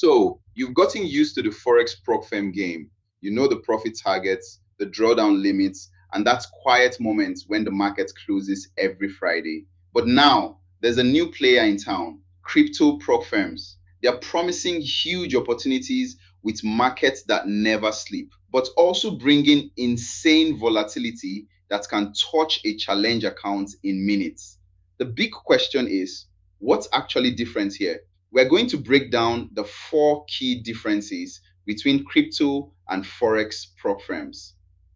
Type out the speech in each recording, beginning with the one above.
So you've gotten used to the Forex prop firm game. You know the profit targets, the drawdown limits, and that quiet moment when the market closes every Friday. But now there's a new player in town, crypto prop firms. They're promising huge opportunities with markets that never sleep, but also bringing insane volatility that can touch a challenge account in minutes. The big question is, what's actually different here? We're going to break down the 4 key differences between crypto and Forex prop firms.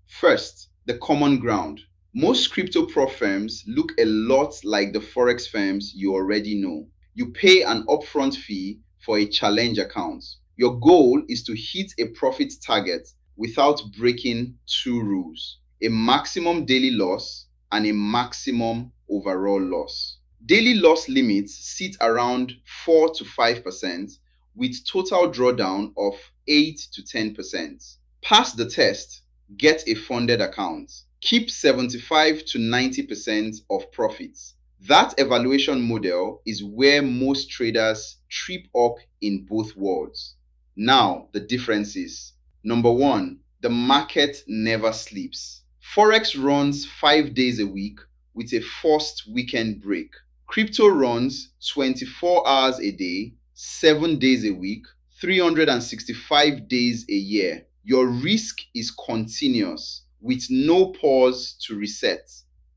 First, the common ground. Most crypto prop firms look a lot like the Forex firms you already know. You pay an upfront fee for a challenge account. Your goal is to hit a profit target without breaking 2 rules: a maximum daily loss and a maximum overall loss. Daily loss limits sit around 4 to 5% with total drawdown of 8 to 10%. Pass the test, get a funded account. Keep 75 to 90% of profits. That evaluation model is where most traders trip up in both worlds. Now, the differences. Number one, the market never sleeps. Forex runs 5 days a week with a forced weekend break. Crypto runs 24 hours a day, 7 days a week, 365 days a year. Your risk is continuous with no pause to reset.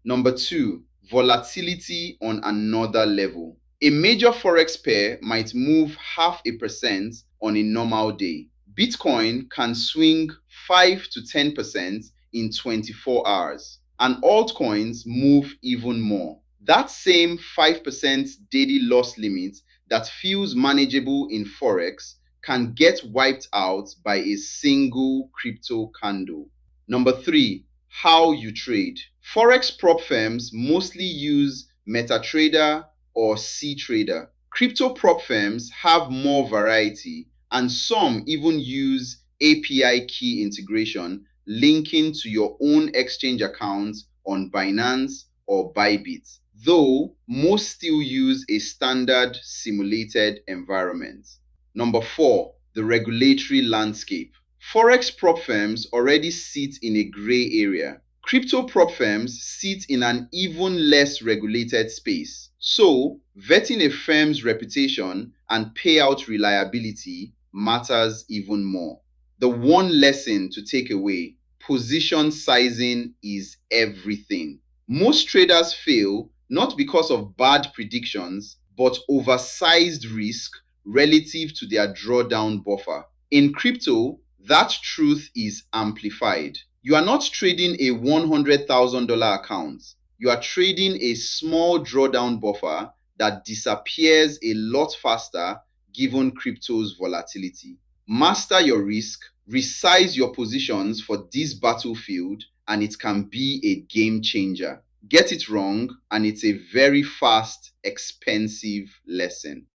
Number two, volatility on another level. A major Forex pair might move 0.5% on a normal day. Bitcoin can swing 5 to 10% in 24 hours, and altcoins move even more. That same 5% daily loss limit that feels manageable in Forex can get wiped out by a single crypto candle. Number three, how you trade. Forex prop firms mostly use MetaTrader or CTrader. Crypto prop firms have more variety, and some even use API key integration linking to your own exchange account on Binance or Bybit, though most still use a standard simulated environment. Number four, the regulatory landscape. Forex prop firms already sit in a gray area. Crypto prop firms sit in an even less regulated space. So, vetting a firm's reputation and payout reliability matters even more. The one lesson to take away: position sizing is everything. Most traders fail not because of bad predictions, but oversized risk relative to their drawdown buffer. In crypto, that truth is amplified. You are not trading a $100,000 account. You are trading a small drawdown buffer that disappears a lot faster given crypto's volatility. Master your risk, resize your positions for this battlefield, and it can be a game changer. Get it wrong, and it's a very fast, expensive lesson.